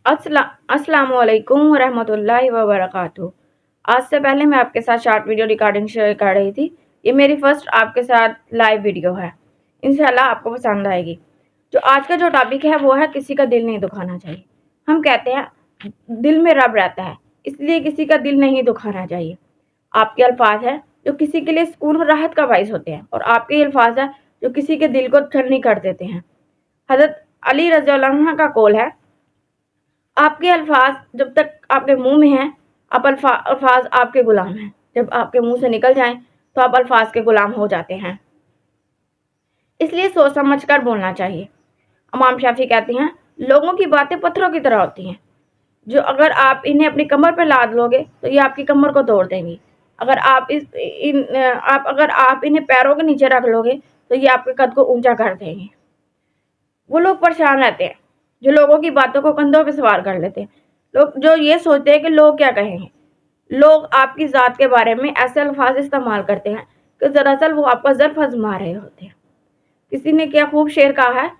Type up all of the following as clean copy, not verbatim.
अस्सलाम वालेकुम वरहमतुल्लाहि वबरकातुहू। आज से पहले मैं आपके साथ शॉर्ट वीडियो रिकॉर्डिंग शेयर कर रही थी। ये मेरी फर्स्ट आपके साथ लाइव वीडियो है। इंशाल्लाह आपको पसंद आएगी। जो आज का जो टॉपिक है वो है किसी का दिल नहीं दुखाना चाहिए। हम कहते हैं दिल में रब रहता है, इसलिए किसी का दिल नहीं दुखाना चाहिए। आपके अल्फाज है जो किसी के लिए सुकून और राहत का बाइस होते हैं, और आपके अल्फाज है जो किसी के दिल को ठंडी कर देते हैं। हज़रत अली रज़ियल्लाहु अन्हु का कौल है, आपके अल्फाज जब तक आपके मुंह में हैं, आप अल्फाज आपके गुलाम हैं। जब आपके मुंह से निकल जाएं तो आप अल्फाज के गुलाम हो जाते हैं। इसलिए सोच समझ कर बोलना चाहिए। इमाम शाफी कहते हैं, लोगों की बातें पत्थरों की तरह होती हैं, जो अगर आप इन्हें अपनी कमर पर लाद लोगे तो ये आपकी कमर को तोड़ देंगी। अगर आप इन्हें पैरों के नीचे रख लोगे तो ये आपके कद को ऊंचा कर देंगे। वो लोग परेशान रहते हैं जो लोगों की बातों को कंधों पे सवार कर लेते हैं। लोग जो ये सोचते हैं कि लोग क्या कहेंगे। लोग आपकी ज़ात के बारे में ऐसे अल्फाज इस्तेमाल करते हैं कि दरअसल वो आपका ज़र्फ आज़मा रहे होते हैं। किसी ने क्या खूब शेर कहा है,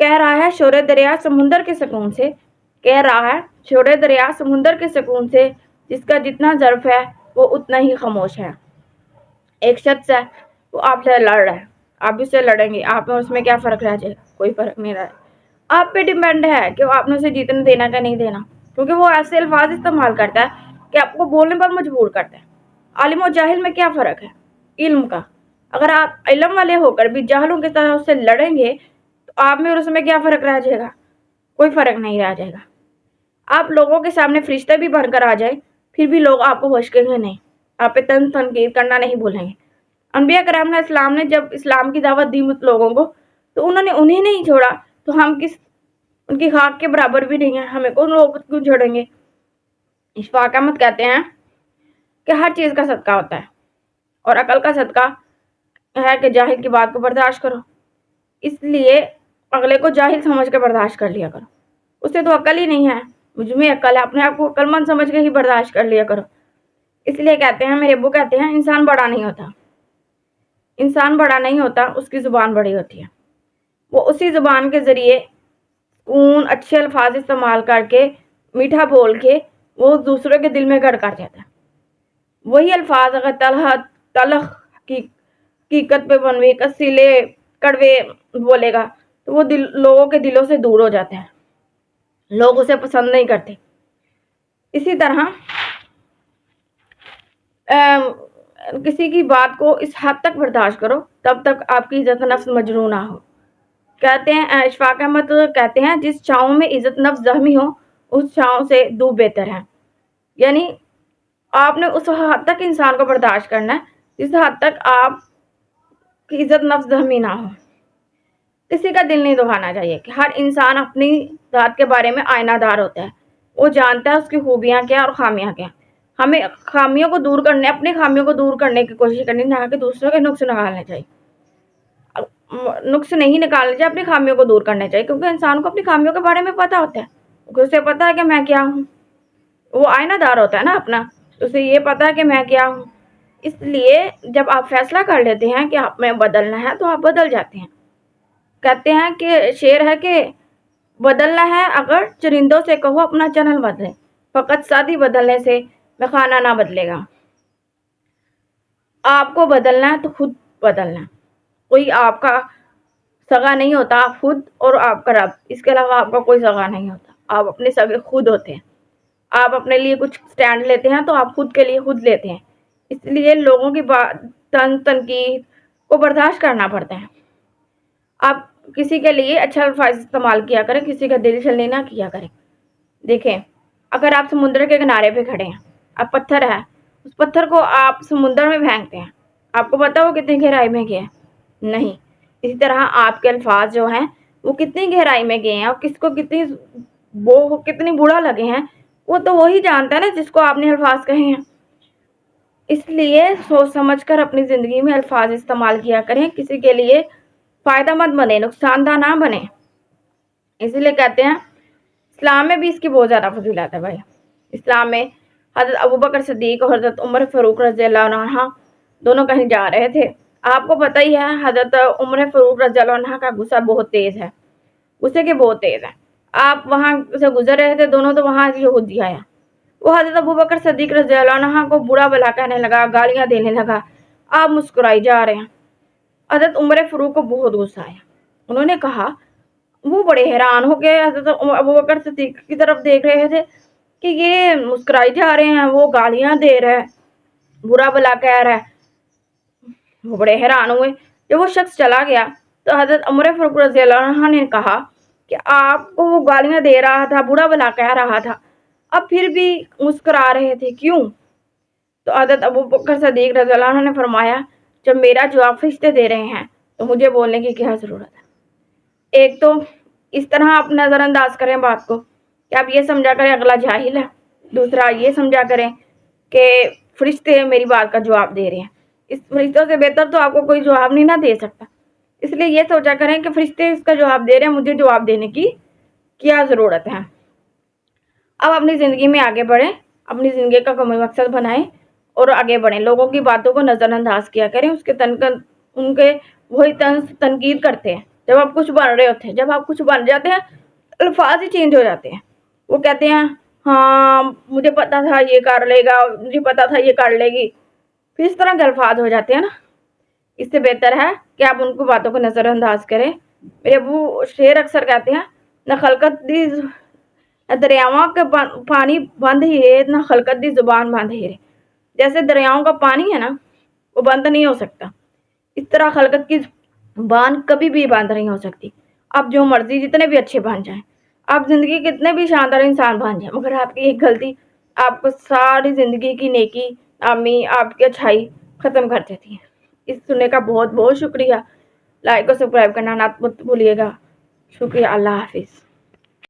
कह रहा है शोरे दरिया समुंदर के सुकून से, कह रहा है शोरे दरिया समुंदर के सुकून से, जिसका जितना ज़र्फ है वो उतना ही खामोश है। एक शख्स है, वो आपसे लड़ रहा है, आप भी उससे लड़ेंगे, आप में उसमें क्या फ़र्क रह जाएगा? कोई फ़र्क नहीं रहा है। आप पे डिपेंड है कि आपने उसे जीतने देना क्या नहीं देना, क्योंकि वो ऐसे अल्फाज इस्तेमाल करता है कि आपको बोलने पर मजबूर करता है। आलिम और जाहिल में क्या फ़र्क है? इल्म का। अगर आप इल्म वाले होकर भी जाहिलों की तरह उससे लड़ेंगे तो आप में और उसमें क्या फ़र्क रह जाएगा? कोई फ़र्क नहीं रह जाएगा। आप लोगों के सामने फरिश्ते भी बनकर आ जाए, फिर भी लोग आपको बख्शेंगे नहीं, आप पे तनकीद करना नहीं भूलेंगे। अंबिया कराम इस्लाम ने जब इस्लाम की दावत दी लोगों को, तो उन्होंने उन्हें नहीं छोड़ा, तो हम किस उनकी खाक के बराबर भी नहीं है, हमें कौन लोग क्यों छोड़ेंगे? इशफाक अहमद कहते हैं कि हर चीज़ का सदका होता है, और अकल का सदका है कि जाहिल की बात को बर्दाश्त करो। इसलिए अगले को जाहिल समझ के बर्दाश्त कर लिया करो। उसे तो अकल ही नहीं है, मुझ में अकल है, अपने आप को अक्लमंद समझ के ही बर्दाश्त कर लिया करो। इसलिए कहते हैं, मेरे अब्बू कहते हैं, इंसान बड़ा नहीं होता, इंसान बड़ा नहीं होता, उसकी ज़ुबान बड़ी होती है। वो उसी ज़ुबान के ज़रिए अच्छे अल्फाज इस्तेमाल करके, मीठा बोल के वो दूसरों के दिल में घर कर जाता है। वही अल्फाज अगर तलख की हकीकत पे बनवे कसीले कड़वे बोलेगा तो वो लोगों के दिलों से दूर हो जाता है, लोग उसे पसंद नहीं करते। इसी तरह किसी की बात को इस हद तक बर्दाश्त करो तब तक आपकी इज्जत नफ्स मजरू ना हो। कहते हैं इशफाक अहमद कहते हैं, जिस छाँव में इज्जत नफ्स जख्मी हो उस छाँव से धूप बेहतर है। यानी आपने उस हद तक इंसान को बर्दाश्त करना है जिस हद तक आप की इज्जत नफ्स जख्मी ना हो। किसी का दिल नहीं दुखाना चाहिए कि हर इंसान अपनी ज़ात के बारे में आईनादार होता है, वो जानता है उसकी खूबियाँ क्या और खामियाँ क्या। हमें खामियों को दूर करने, अपनी खामियों को दूर करने की कोशिश करनी, ना कि दूसरों के नुक्स निकालने चाहिए। नुक्स नहीं निकालने चाहिए, अपनी खामियों को दूर करने चाहिए, क्योंकि इंसान को अपनी खामियों के बारे में पता होता है, उसे पता है कि मैं क्या हूँ। वो आईनादार होता है ना अपना, तो उसे ये पता है कि मैं क्या हूँ। इसलिए जब आप फैसला कर लेते हैं कि आप में बदलना है तो आप बदल जाते हैं। कहते हैं कि शेर है कि बदलना है अगर चरिंदों से कहो अपना चैनल बदले, फ़कत शादी बदलने से मैं खाना ना बदलेगा। आपको बदलना है तो खुद बदलना है। कोई आपका सगा नहीं होता, आप खुद और आपका रब, इसके अलावा आपका कोई सगा नहीं होता। आप अपने सगे खुद होते हैं। आप अपने लिए कुछ स्टैंड लेते हैं तो आप खुद के लिए खुद लेते हैं। इसलिए लोगों की बात तनकीद को बर्दाश्त करना पड़ता है। आप किसी के लिए अच्छा अल्फाज इस्तेमाल किया करें, किसी का दिल छलनी ना किया करें। देखें, अगर आप समुद्र के किनारे पे खड़े हैं, अब पत्थर है, उस पत्थर को आप समुद्र में फेंकते हैं, आपको पता वो कितनी गहराई में गया है? नहीं। इसी तरह आपके अल्फाज जो हैं वो कितनी गहराई में गए हैं और किसको कितनी बुरा लगे हैं, वो तो वही जानता है ना जिसको आपने अल्फाज कहे हैं। इसलिए सोच समझ कर अपनी ज़िंदगी में अल्फाज इस्तेमाल किया करें, किसी के लिए फ़ायदेमंद बने, नुकसानदाह ना बने। इसीलिए कहते हैं इस्लाम में भी इसकी बहुत ज़्यादा फजीलत है भाई। इस्लाम में हज़रत अबू बकर सिद्दीक़ और हज़रत उमर फ़ारूक रज़ियल्लाहु अन्हा दोनों कहीं जा रहे थे। आपको पता ही है हज़रत उमर फ़ारूक रज़ियल्लाहु अन्हा का गुस्सा बहुत तेज़ है, गुस्से के बहुत तेज़ है। آپ وہاں سے گزر رہے تھے دونوں تو وہاں یہودی آیا. وہ حضرت ابوبکر صدیق رضی اللہ عنہ کو برا بھلا کہنے لگا, گالیاں دینے لگا. آپ مسکرائی جا رہے ہیں. حضرت عمر فاروق کو بہت غصہ آیا. انہوں نے کہا, وہ بڑے حیران ہو کے حضرت ابوبکر صدیق کی طرف دیکھ رہے تھے کہ یہ مسکرائی جا رہے ہیں, وہ گالیاں دے رہا ہے, برا بھلا کہہ رہا ہے. وہ بڑے حیران ہوئے. جب وہ شخص چلا گیا تو حضرت عمر فاروق رضی اللہ عنہ نے کہا کہ آپ کو وہ گالیاں دے رہا تھا, برا بھلا کہہ رہا تھا, اب پھر بھی مسکرا رہے تھے, کیوں؟ تو حضرت ابوبکر صدیق رضی اللہ عنہ نے فرمایا, جب میرا جواب فرشتے دے رہے ہیں تو مجھے بولنے کی کیا ضرورت ہے. ایک تو اس طرح آپ نظر انداز کریں بات کو کہ آپ یہ سمجھا کریں اگلا جاہل ہے. دوسرا یہ سمجھا کریں کہ فرشتے میری بات کا جواب دے رہے ہیں. اس فرشتوں سے بہتر تو آپ کو کوئی جواب نہیں نہ دے سکتا. اس لیے یہ سوچا کریں کہ فرشتے اس کا جواب دے رہے ہیں, مجھے جواب دینے کی کیا ضرورت ہے. اب اپنی زندگی میں آگے بڑھیں, اپنی زندگی کا کوئی مقصد بنائیں اور آگے بڑھیں. لوگوں کی باتوں کو نظر انداز کیا کریں, ان کے وہی تنقید کرتے ہیں جب آپ کچھ بن رہے ہوتے ہیں. جب آپ کچھ بن جاتے ہیں الفاظ ہی چینج ہو جاتے ہیں. وہ کہتے ہیں ہاں مجھے پتا تھا یہ کر لے گا, مجھے پتا تھا یہ کر لے گی, پھر اس طرح کے الفاظ ہو جاتے ہیں نا. اس سے بہتر ہے کہ آپ ان کو باتوں کو نظر انداز کریں. میرے ابو شعر اکثر کہتے ہیں, نہ خلقت دی دریاواں کے پانی بند ہی ہے, نہ خلقت دی زبان بند ہی ہے. جیسے دریاؤں کا پانی ہے نا, وہ بند نہیں ہو سکتا, اس طرح خلقت کی زبان کبھی بھی بند نہیں ہو سکتی. آپ جو مرضی جتنے بھی اچھے بن جائیں, آپ زندگی کتنے بھی شاندار انسان بن جائیں, مگر آپ کی ایک غلطی آپ کو ساری زندگی کی نیکی آمی آپ کی اچھائی ختم کر دیتی ہے. اس سننے کا بہت بہت شکریہ. لائک اور سبسکرائب کرنا نہ بھولیے گا. شکریہ. اللہ حافظ.